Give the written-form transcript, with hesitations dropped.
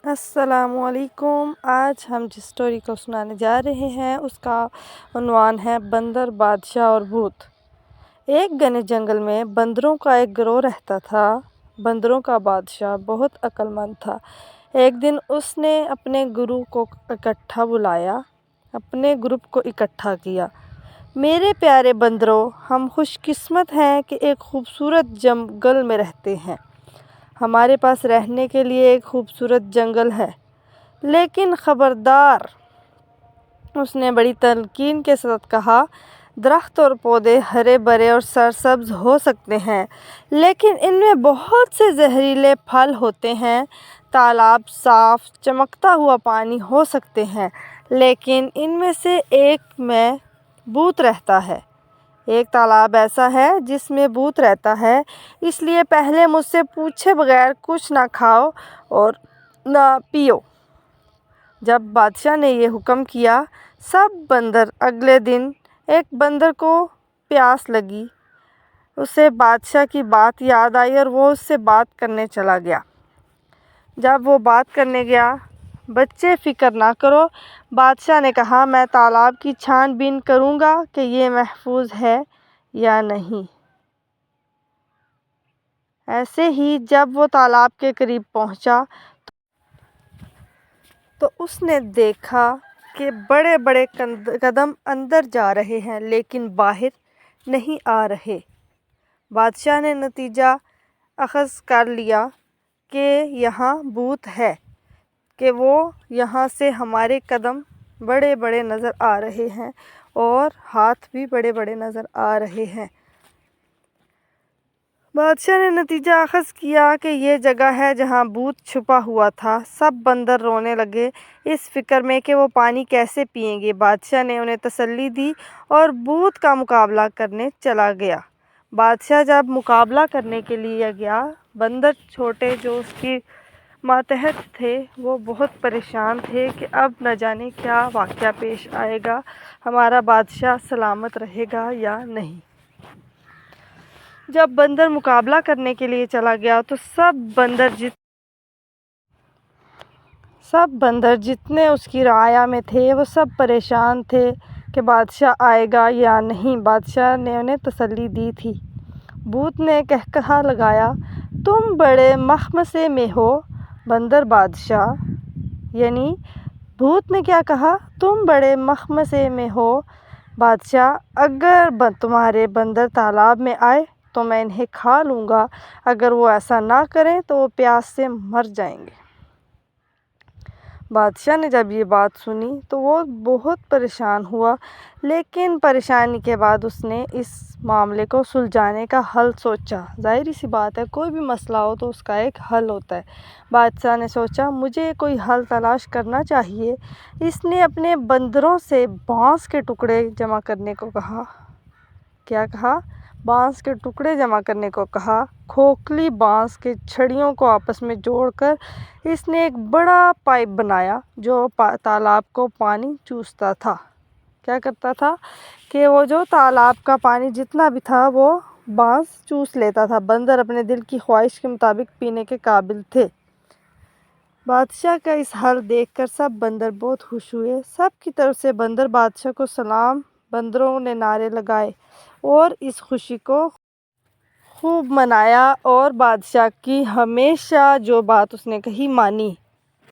السلام علیکم۔ آج ہم جس اسٹوری کو سنانے جا رہے ہیں اس کا عنوان ہے بندر، بادشاہ اور بھوت۔ ایک گھنے جنگل میں بندروں کا ایک گروہ رہتا تھا۔ بندروں کا بادشاہ بہت عقل مند تھا۔ ایک دن اس نے اپنے گروپ کو اکٹھا کیا۔ میرے پیارے بندروں، ہم خوش قسمت ہیں کہ ایک خوبصورت جنگل میں رہتے ہیں۔ ہمارے پاس رہنے کے لیے ایک خوبصورت جنگل ہے، لیکن خبردار، اس نے بڑی تلقین کے ساتھ کہا، درخت اور پودے ہرے بھرے اور سرسبز ہو سکتے ہیں، لیکن ان میں بہت سے زہریلے پھل ہوتے ہیں۔ تالاب صاف چمکتا ہوا پانی ہو سکتے ہیں، لیکن ان میں سے ایک میں بھوت رہتا ہے۔ ایک تالاب ایسا ہے جس میں بھوت رہتا ہے، اس لیے پہلے مجھ سے پوچھے بغیر کچھ نہ کھاؤ اور نہ پیو۔ جب بادشاہ نے یہ حکم کیا، سب بندر اگلے دن ایک بندر کو پیاس لگی۔ اسے بادشاہ کی بات یاد آئی اور وہ اس سے بات کرنے چلا گیا۔ جب وہ بات کرنے گیا، بچے فکر نہ کرو، بادشاہ نے کہا، میں تالاب کی چھان بین کروں گا کہ یہ محفوظ ہے یا نہیں۔ ایسے ہی جب وہ تالاب کے قریب پہنچا تو اس نے دیکھا کہ بڑے بڑے قدم اندر جا رہے ہیں لیکن باہر نہیں آ رہے۔ بادشاہ نے نتیجہ اخذ کر لیا کہ یہاں بھوت ہے، کہ وہ یہاں سے ہمارے قدم بڑے بڑے نظر آ رہے ہیں اور ہاتھ بھی بڑے بڑے نظر آ رہے ہیں۔ بادشاہ نے نتیجہ اخذ کیا کہ یہ جگہ ہے جہاں بھوت چھپا ہوا تھا۔ سب بندر رونے لگے اس فکر میں کہ وہ پانی کیسے پئیں گے۔ بادشاہ نے انہیں تسلی دی اور بھوت کا مقابلہ کرنے چلا گیا۔ بادشاہ جب مقابلہ کرنے کے لیے گیا، بندر چھوٹے جو اس کے ماتحت تھے وہ بہت پریشان تھے کہ اب نہ جانے کیا واقعہ پیش آئے گا، ہمارا بادشاہ سلامت رہے گا یا نہیں۔ جب بندر مقابلہ کرنے کے لیے چلا گیا تو سب بندر جتنے اس کی رعایا میں تھے وہ سب پریشان تھے کہ بادشاہ آئے گا یا نہیں۔ بادشاہ نے انہیں تسلی دی تھی۔ بھوت نے قہقہہ لگایا، تم بڑے مخمصے میں ہو بندر بادشاہ۔ یعنی بھوت نے کیا کہا؟ تم بڑے مخمصے میں ہو بادشاہ، اگر تمہارے بندر تالاب میں آئے تو میں انہیں کھا لوں گا، اگر وہ ایسا نہ کریں تو وہ پیاس سے مر جائیں گے۔ بادشاہ نے جب یہ بات سنی تو وہ بہت پریشان ہوا، لیکن پریشانی کے بعد اس نے اس معاملے کو سلجھانے کا حل سوچا۔ ظاہر سی بات ہے، کوئی بھی مسئلہ ہو تو اس کا ایک حل ہوتا ہے۔ بادشاہ نے سوچا، مجھے کوئی حل تلاش کرنا چاہیے۔ اس نے اپنے بندروں سے بانس کے ٹکڑے جمع کرنے کو کہا۔ کیا کہا؟ بانس کے ٹکڑے جمع کرنے کو کہا۔ کھوکھلی بانس کے چھڑیوں کو آپس میں جوڑ کر اس نے ایک بڑا پائپ بنایا جو تالاب کو پانی چوستا تھا۔ کیا کرتا تھا کہ وہ جو تالاب کا پانی جتنا بھی تھا وہ بانس چوس لیتا تھا۔ بندر اپنے دل کی خواہش کے مطابق پینے کے قابل تھے۔ بادشاہ کا اس حل دیکھ کر سب بندر بہت خوش ہوئے۔ سب کی طرف سے بندر بادشاہ کو سلام۔ بندروں نے نعرے لگائے اور اس خوشی کو خوب منایا اور بادشاہ کی ہمیشہ جو بات اس نے کہی مانی۔